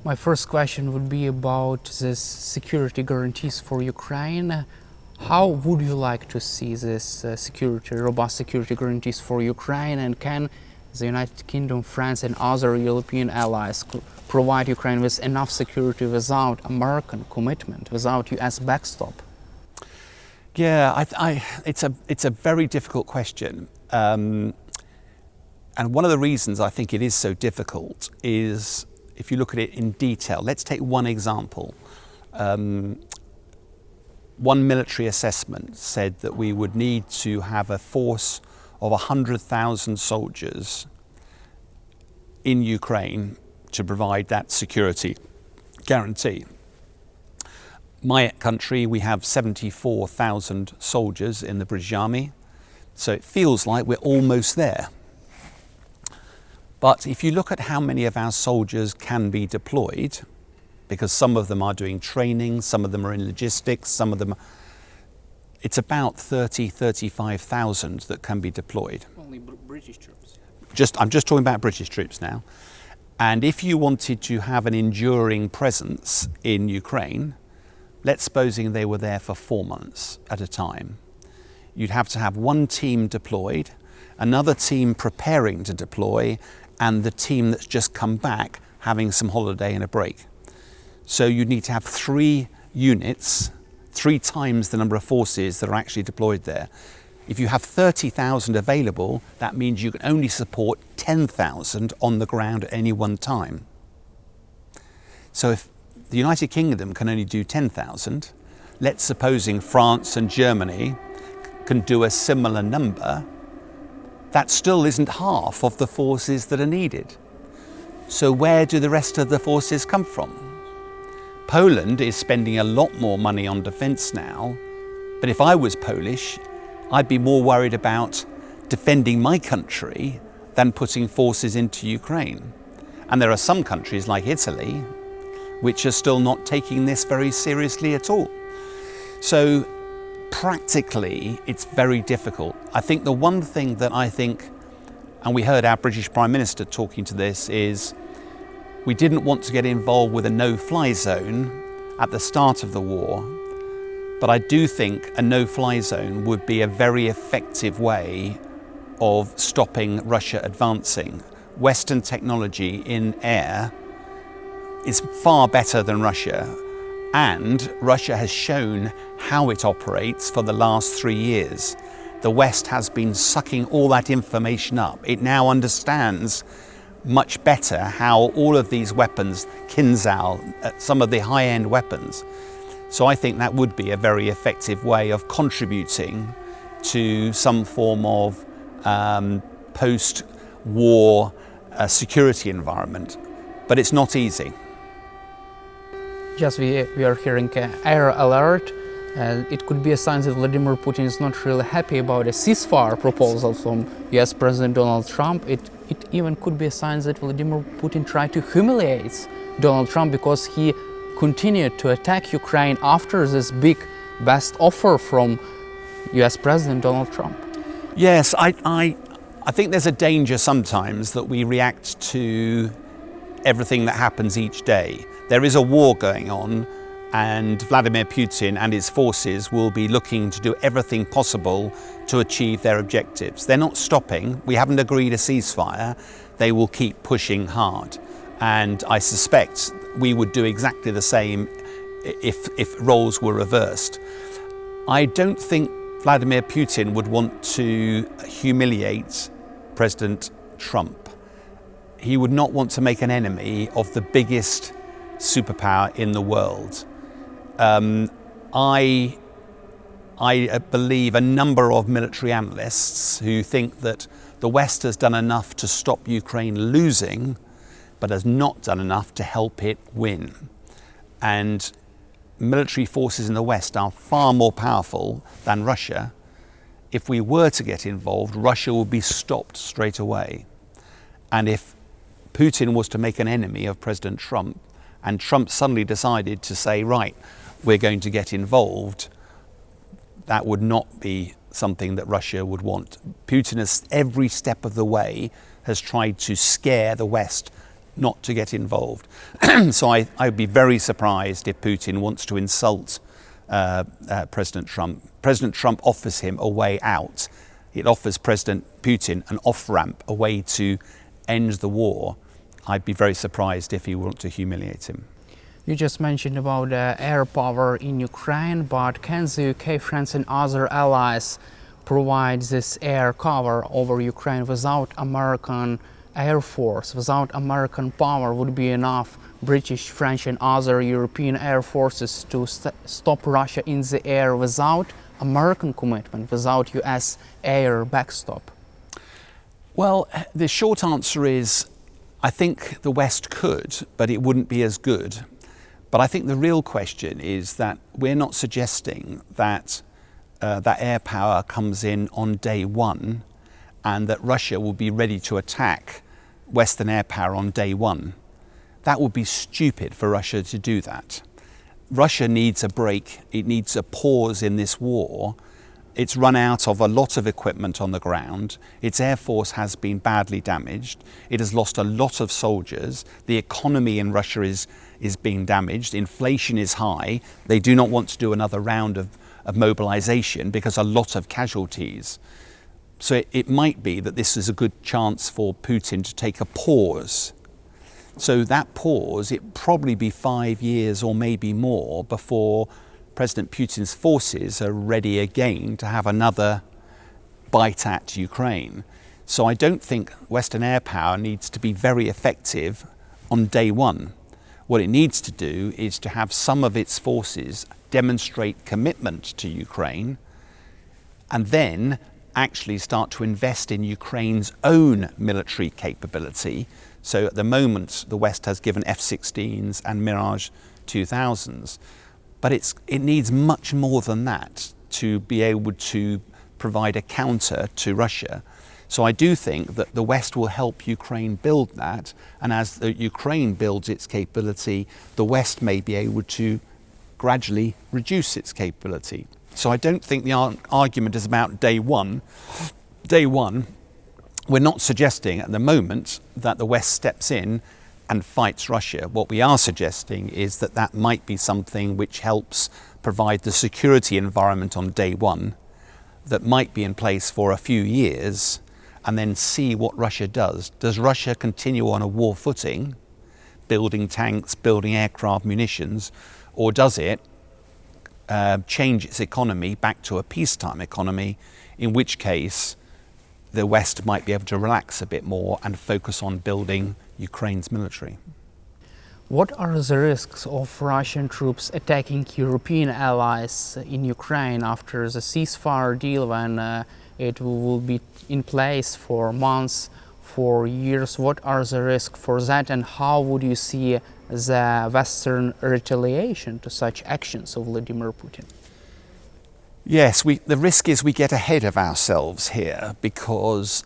My first question would be about this security guarantees for Ukraine. How would you like to see this robust security guarantees for Ukraine, and can the United Kingdom, France and other European allies provide Ukraine with enough security without American commitment, without US backstop? Yeah, it's a very difficult question. And one of the reasons I think it is so difficult is if you look at it in detail. Let's take one example. One military assessment said that we would need to have a force of 100,000 soldiers in Ukraine to provide that security guarantee. My country, we have 74,000 soldiers in the British Army, so it feels like we're almost there. But if you look at how many of our soldiers can be deployed, because some of them are doing training, some of them are in logistics, some of them, it's about 35,000 that can be deployed. Only British troops. I'm just talking about British troops now. And if you wanted to have an enduring presence in Ukraine, let's supposing they were there for 4 months at a time, you'd have to have one team deployed, another team preparing to deploy, and the team that's just come back having some holiday and a break. So you'd need to have 3 units, 3 times the number of forces that are actually deployed there. If you have 30,000 available, that means you can only support 10,000 on the ground at any one time. So if the United Kingdom can only do 10,000, let's supposing France and Germany can do a similar number, that still isn't half of the forces that are needed. So where do the rest of the forces come from? Poland is spending a lot more money on defence now, but if I was Polish, I'd be more worried about defending my country than putting forces into Ukraine. And there are some countries like Italy which are still not taking this very seriously at all. So practically, it's very difficult. I think the one thing that and we heard our British Prime Minister talking to this, is we didn't want to get involved with a no-fly zone at the start of the war, but I do think a no-fly zone would be a very effective way of stopping Russia advancing. Western technology in air is far better than Russia, and Russia has shown how it operates for the last 3 years. The West has been sucking all that information up. It now understands much better how all of these weapons, Kinzhal, some of the high-end weapons. So I think that would be a very effective way of contributing to some form of post-war security environment. But it's not easy. Yes, we are hearing an air alert. It could be a sign that Vladimir Putin is not really happy about a ceasefire proposal from US President Donald Trump. It even could be a sign that Vladimir Putin tried to humiliate Donald Trump because he continued to attack Ukraine after this big best offer from US President Donald Trump. Yes, I think there's a danger sometimes that we react to everything that happens each day. There is a war going on, and Vladimir Putin and his forces will be looking to do everything possible to achieve their objectives. They're not stopping. We haven't agreed a ceasefire. They will keep pushing hard. And I suspect we would do exactly the same if roles were reversed. I don't think Vladimir Putin would want to humiliate President Trump. He would not want to make an enemy of the biggest superpower in the world. I believe a number of military analysts who think that the West has done enough to stop Ukraine losing, but has not done enough to help it win. And military forces in the West are far more powerful than Russia. If we were to get involved, Russia would be stopped straight away. And if Putin was to make an enemy of President Trump, and Trump suddenly decided to say, right, we're going to get involved, that would not be something that Russia would want. Putin has, every step of the way, has tried to scare the West not to get involved. So I'd be very surprised if Putin wants to insult President Trump. President Trump offers him a way out. It offers President Putin an off-ramp, a way to end the war. I'd be very surprised if he wants to humiliate him. You just mentioned about air power in Ukraine, but can the UK, France and other allies provide this air cover over Ukraine without American Air Force, without American power? Would be enough British, French and other European air forces to stop Russia in the air without American commitment, without US air backstop? Well, the short answer is I think the West could, but it wouldn't be as good. But I think the real question is that we're not suggesting that that air power comes in on day one and that Russia will be ready to attack Western air power on day one. That would be stupid for Russia to do that. Russia needs a break. It needs a pause in this war. It's run out of a lot of equipment on the ground. Its air force has been badly damaged. It has lost a lot of soldiers. The economy in Russia is being damaged. Inflation is high. They do not want to do another round of mobilization because a lot of casualties. So it might be that this is a good chance for Putin to take a pause. So that pause, it'd probably be 5 years or maybe more before President Putin's forces are ready again to have another bite at Ukraine. So I don't think Western air power needs to be very effective on day one. What it needs to do is to have some of its forces demonstrate commitment to Ukraine and then actually start to invest in Ukraine's own military capability. So at the moment, the West has given F-16s and Mirage 2000s. But it needs much more than that to be able to provide a counter to Russia. So I do think that the West will help Ukraine build that. And as the Ukraine builds its capability, the West may be able to gradually reduce its capability. So I don't think the argument is about day one. Day one, we're not suggesting at the moment that the West steps in and fights Russia. What we are suggesting is that that might be something which helps provide the security environment on day one that might be in place for a few years and then see what Russia does. Does Russia continue on a war footing, building tanks, building aircraft, munitions, or does it change its economy back to a peacetime economy, in which case the West might be able to relax a bit more and focus on building Ukraine's military. What are the risks of Russian troops attacking European allies in Ukraine after the ceasefire deal, when it will be in place for months, for years? What are the risks for that, and how would you see the Western retaliation to such actions of Vladimir Putin? Yes, the risk is we get ahead of ourselves here because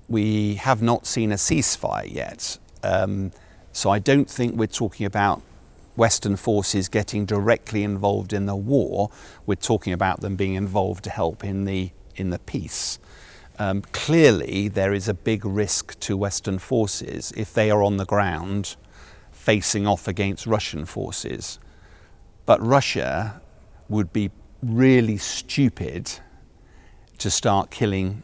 we have not seen a ceasefire yet. So I don't think we're talking about Western forces getting directly involved in the war. We're talking about them being involved to help in the peace. Clearly, there is a big risk to Western forces if they are on the ground facing off against Russian forces. But Russia would be really stupid to start killing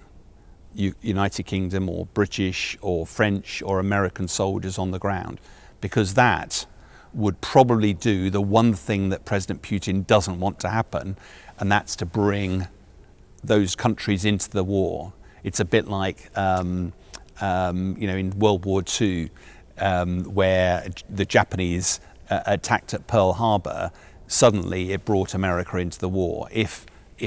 United Kingdom or British or French or American soldiers on the ground, because that would probably do the one thing that President Putin doesn't want to happen, and that's to bring those countries into the war. It's a bit like in World War II, where the Japanese attacked at Pearl Harbor. Suddenly it brought America into the war. If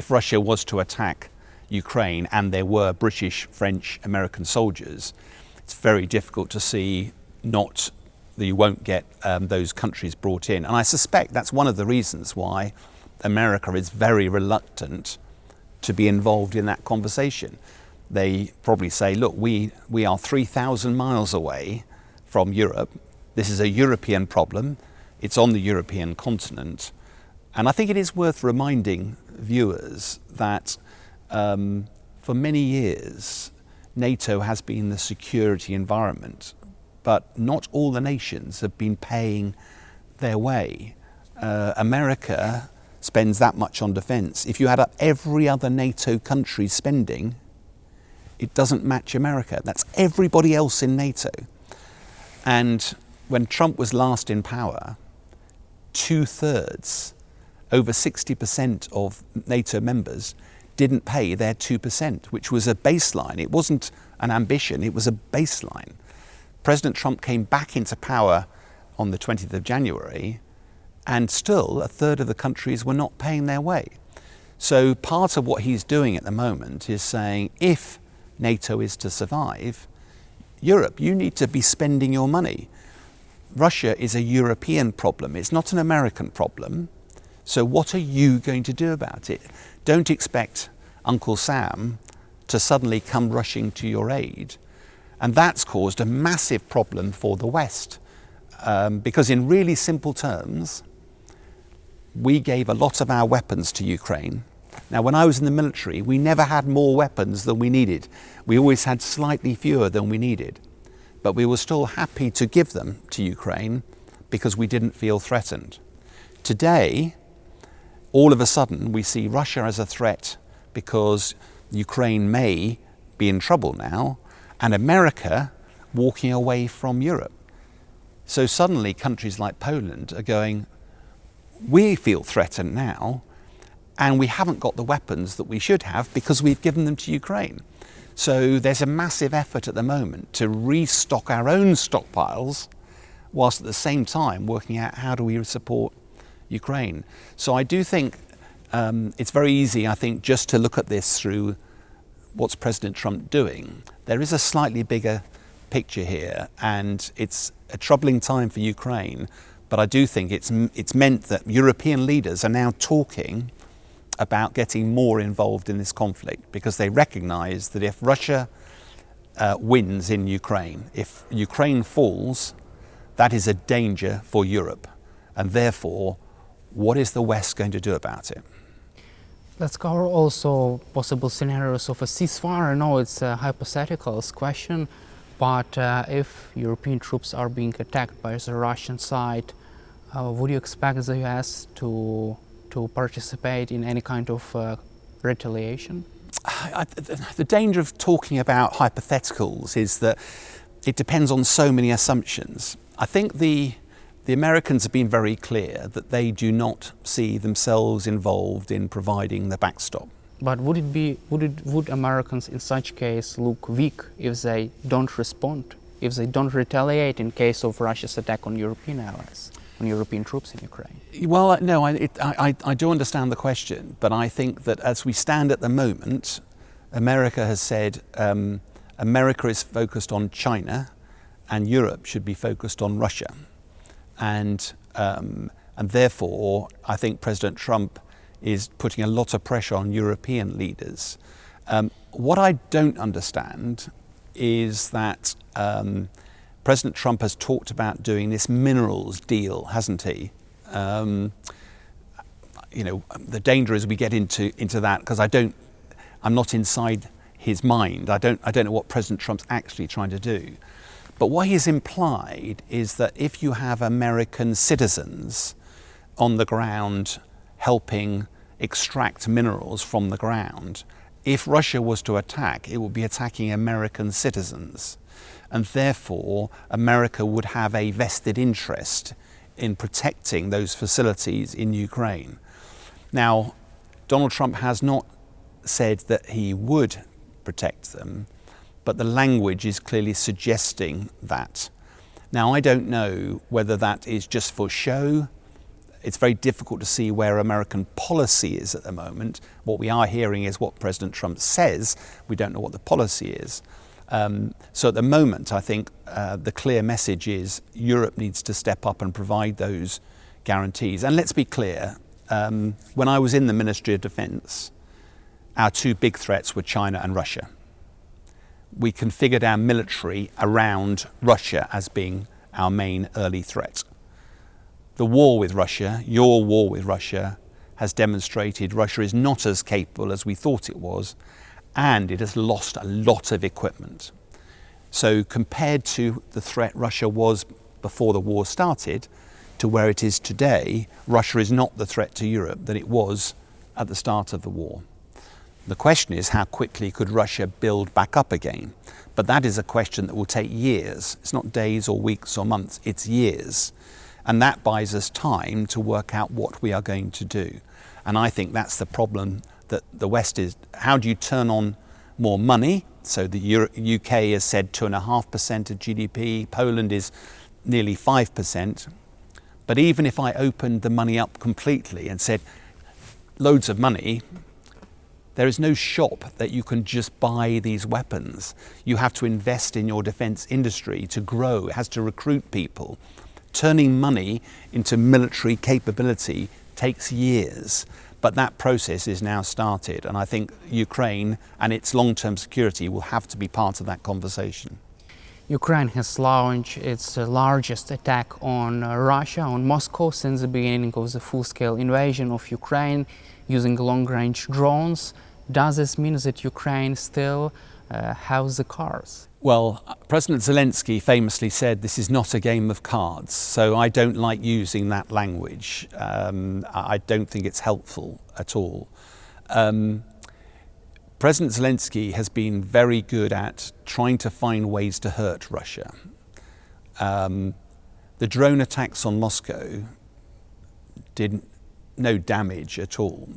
Russia was to attack Ukraine and there were British, French, American soldiers, it's very difficult to see that you won't get those countries brought in. And I suspect that's one of the reasons why America is very reluctant to be involved in that conversation. They probably say, look, we are 3,000 miles away from Europe. This is a European problem. It's on the European continent. And I think it is worth reminding viewers that for many years, NATO has been the security environment. but not all the nations have been paying their way. America spends that much on defence. If you add up every other NATO country's spending, it doesn't match America. That's everybody else in NATO. And when Trump was last in power, 2/3, over 60% of NATO members didn't pay their 2%, which was a baseline. It wasn't an ambition, it was a baseline. President Trump came back into power on the 20th of January, and still 1/3 of the countries were not paying their way. So part of what he's doing at the moment is saying, if NATO is to survive, Europe, you need to be spending your money. Russia is a European problem, it's not an American problem. So what are you going to do about it? Don't expect Uncle Sam to suddenly come rushing to your aid. And that's caused a massive problem for the West. Because in really simple terms, we gave a lot of our weapons to Ukraine. Now, when I was in the military, we never had more weapons than we needed. We always had slightly fewer than we needed. But we were still happy to give them to Ukraine because we didn't feel threatened. Today, all of a sudden, we see Russia as a threat because Ukraine may be in trouble now, and America walking away from Europe. So suddenly countries like Poland are going, we feel threatened now, and we haven't got the weapons that we should have because we've given them to Ukraine. So there's a massive effort at the moment to restock our own stockpiles, whilst at the same time working out how do we support Ukraine. So I do think it's very easy, I think, just to look at this through what's President Trump doing. There is a slightly bigger picture here, and it's a troubling time for Ukraine, but I do think it's meant that European leaders are now talking about getting more involved in this conflict, because they recognise that if Russia wins in Ukraine, if Ukraine falls, that is a danger for Europe, and therefore, what is the West going to do about it? Let's cover also possible scenarios of a ceasefire. I know it's a hypothetical question, but if European troops are being attacked by the Russian side, would you expect the US to participate in any kind of retaliation? The danger of talking about hypotheticals is that it depends on so many assumptions. I think the Americans have been very clear that they do not see themselves involved in providing the backstop. But would Americans in such case look weak if they don't respond, if they don't retaliate in case of Russia's attack on European allies, on European troops in Ukraine? Well, no, I do understand the question, but I think that as we stand at the moment, America has said America is focused on China and Europe should be focused on Russia. And therefore, I think President Trump is putting a lot of pressure on European leaders. What I don't understand is that President Trump has talked about doing this minerals deal, hasn't he? You know, the danger is we get into that, because I'm not inside his mind. I don't know what President Trump's actually trying to do. But what he's implied is that if you have American citizens on the ground helping extract minerals from the ground, if Russia was to attack, it would be attacking American citizens. And therefore, America would have a vested interest in protecting those facilities in Ukraine. Now, Donald Trump has not said that he would protect them, but the language is clearly suggesting that. Now, I don't know whether that is just for show. It's very difficult to see where American policy is at the moment. What we are hearing is what President Trump says. We don't know what the policy is. So at the moment, I think the clear message is Europe needs to step up and provide those guarantees. And let's be clear, when I was in the Ministry of Defence, our two big threats were China and Russia. We configured our military around Russia as being our main early threat. The war with Russia, your war with Russia, has demonstrated Russia is not as capable as we thought it was, and it has lost a lot of equipment. So compared to the threat Russia was before the war started to where it is today, Russia is not the threat to Europe that it was at the start of the war. The question is, how quickly could Russia build back up again? But that is a question that will take years. It's not days or weeks or months, it's years. And that buys us time to work out what we are going to do. And I think that's the problem that the West is. How do you turn on more money? So the UK has said 2.5% of GDP, Poland is nearly 5%. But even if I opened the money up completely and said loads of money, there is no shop that you can just buy these weapons. You have to invest in your defence industry to grow. It has to recruit people. Turning money into military capability takes years, but that process is now started, and I think Ukraine and its long-term security will have to be part of that conversation. Ukraine has launched its largest attack on Russia, on Moscow, since the beginning of the full-scale invasion of Ukraine using long-range drones. Does this mean that Ukraine still has the cards? Well, President Zelensky famously said this is not a game of cards, so I don't like using that language. I don't think it's helpful at all. President Zelensky has been very good at trying to find ways to hurt Russia. The drone attacks on Moscow did no damage at all.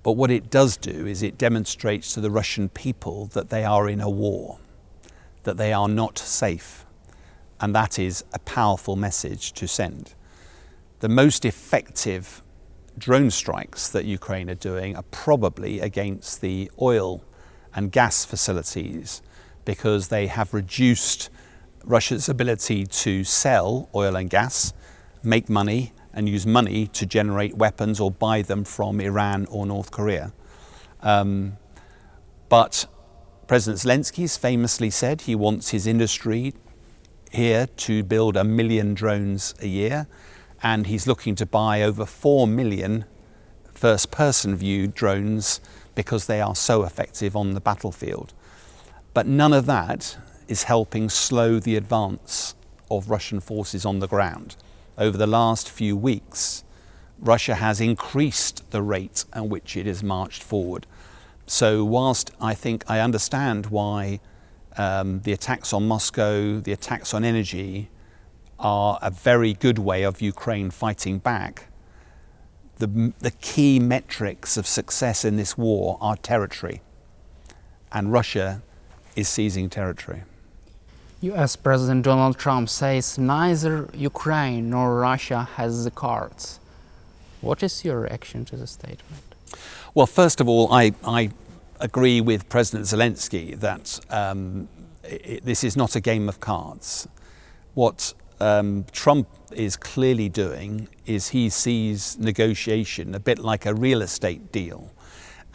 But what it does do is it demonstrates to the Russian people that they are in a war, that they are not safe. And that is a powerful message to send. The most effective drone strikes that Ukraine are doing are probably against the oil and gas facilities, because they have reduced Russia's ability to sell oil and gas, make money, and use money to generate weapons or buy them from Iran or North Korea. But President Zelensky has famously said he wants his industry here to build 1 million drones a year, and he's looking to buy over 4 million first-person view drones because they are so effective on the battlefield. But none of that is helping slow the advance of Russian forces on the ground. Over the last few weeks, Russia has increased the rate at which it has marched forward. So whilst I think I understand why the attacks on Moscow, the attacks on energy are a very good way of Ukraine fighting back, the key metrics of success in this war are territory, and Russia is seizing territory. US President Donald Trump says neither Ukraine nor Russia has the cards. What is your reaction to the statement? Well, first of all, I agree with President Zelensky that this is not a game of cards. What Trump is clearly doing is he sees negotiation a bit like a real estate deal.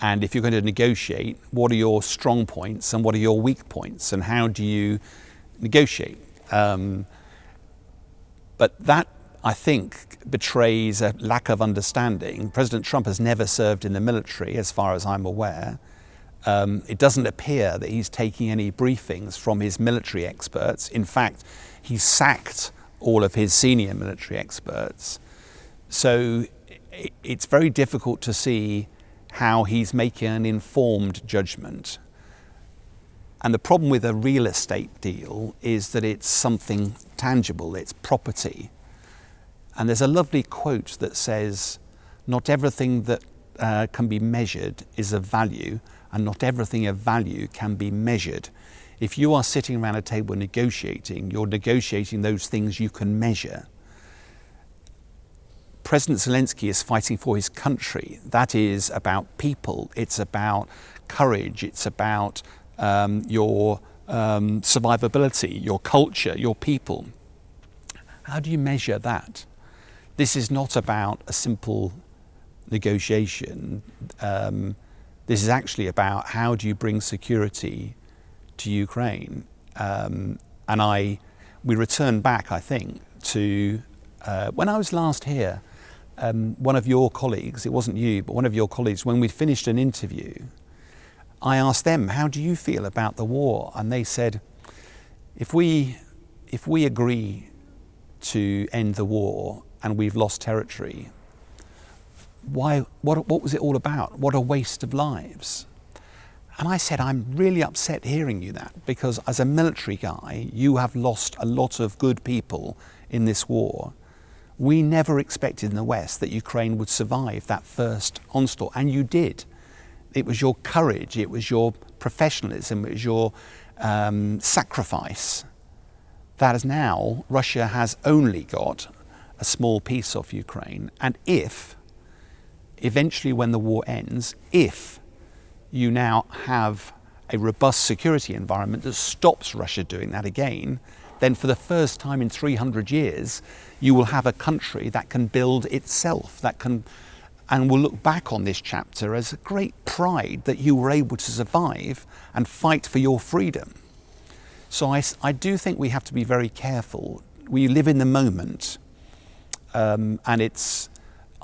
And if you're going to negotiate, what are your strong points and what are your weak points, and how do you negotiate? But that, I think, betrays a lack of understanding. President Trump has never served in the military, as far as I'm aware. It doesn't appear that he's taking any briefings from his military experts. In fact, he sacked all of his senior military experts. So it's very difficult to see how he's making an informed judgment. And the problem with a real estate deal is that it's something tangible, it's property. And there's a lovely quote that says, not everything that can be measured is of value, and not everything of value can be measured. If you are sitting around a table negotiating, you're negotiating those things you can measure. President Zelensky is fighting for his country. That is about people, it's about courage, it's about your survivability, your culture, your people. How do you measure that? This is not about a simple negotiation. This is actually about how do you bring security to Ukraine. We return back, I think, to when I was last here, one of your colleagues, it wasn't you, but one of your colleagues, when we finished an interview, I asked them, how do you feel about the war? And they said, If we agree to end the war and we've lost territory, what was it all about? What a waste of lives. And I said, I'm really upset hearing you that, because as a military guy, you have lost a lot of good people in this war. We never expected in the West that Ukraine would survive that first onslaught, and you did. It was your courage, it was your professionalism, it was your sacrifice. That is now, Russia has only got a small piece of Ukraine, and if, eventually when the war ends, if you now have a robust security environment that stops Russia doing that again, then for the first time in 300 years, you will have a country that can build itself, that can, and will look back on this chapter as a great pride that you were able to survive and fight for your freedom. So I do think we have to be very careful. We live in the moment, and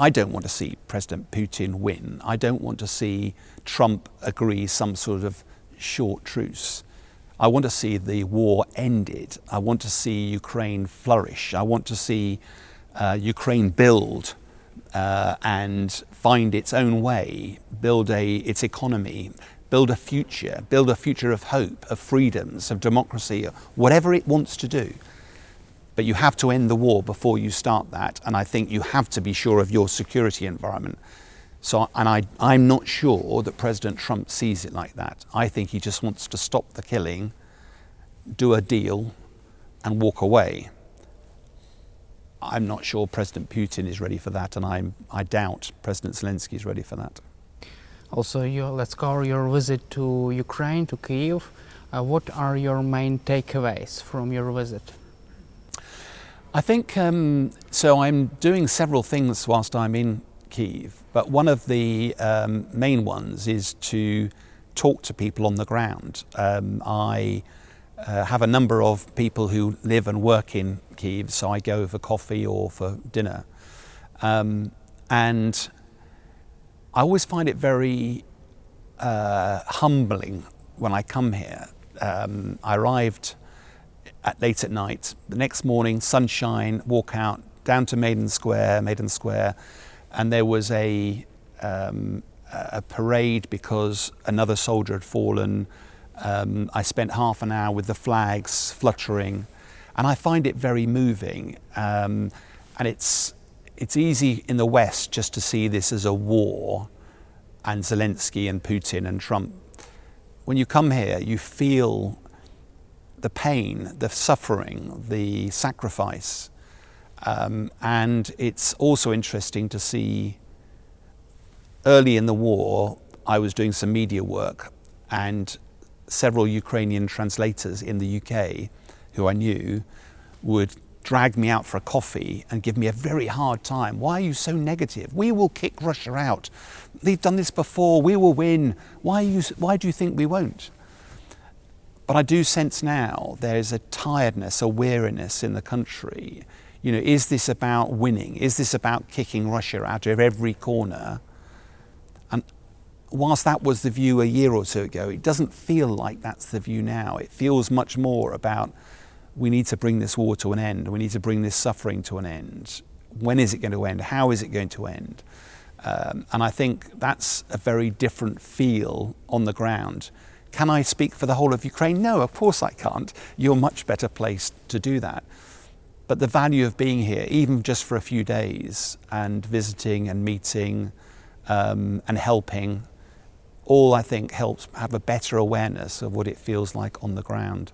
I don't want to see President Putin win. I don't want to see Trump agree some sort of short truce. I want to see the war ended. I want to see Ukraine flourish. I want to see Ukraine build and find its own way, build its economy, build a future of hope, of freedoms, of democracy, whatever it wants to do. But you have to end the war before you start that, and I think you have to be sure of your security environment. So, and I'm not sure that President Trump sees it like that. I think he just wants to stop the killing, do a deal, and walk away. I'm not sure President Putin is ready for that, and I doubt President Zelensky is ready for that. Also, let's cover your visit to Ukraine, to Kyiv. What are your main takeaways from your visit? I think, so I'm doing several things whilst I'm in Kyiv, but one of the main ones is to talk to people on the ground. I have a number of people who live and work in Kyiv, so I go for coffee or for dinner. And I always find it very humbling when I come here. I arrived late at night. The next morning, sunshine, walk out down to Maidan Square, and there was a parade because another soldier had fallen. I spent half an hour with the flags fluttering, and I find it very moving. And it's easy in the West just to see this as a war, and Zelensky and Putin and Trump. When you come here, you feel the pain, the suffering, the sacrifice. And it's also interesting to see, early in the war, I was doing some media work, and several Ukrainian translators in the UK who I knew would drag me out for a coffee and give me a very hard time. Why are you so negative? We will kick Russia out. They've done this before. We will win. Why do you think we won't? But I do sense now there's a tiredness, a weariness in the country. You know, is this about winning? Is this about kicking Russia out of every corner? And whilst that was the view a year or two ago, it doesn't feel like that's the view now. It feels much more about, we need to bring this war to an end. We need to bring this suffering to an end. When is it going to end? How is it going to end? And I think that's a very different feel on the ground. Can I speak for the whole of Ukraine? No, of course I can't. You're much better placed to do that. But the value of being here, even just for a few days, and visiting and meeting and helping, all I think helps have a better awareness of what it feels like on the ground.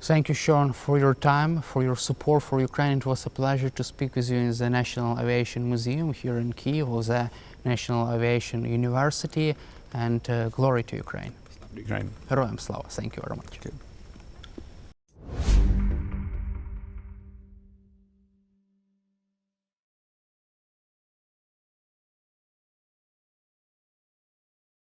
Thank you, Sean, for your time, for your support for Ukraine. It was a pleasure to speak with you in the National Aviation Museum here in Kyiv, or the National Aviation University, and glory to Ukraine. Ukraine. Героям слава. Thank you very much. Good.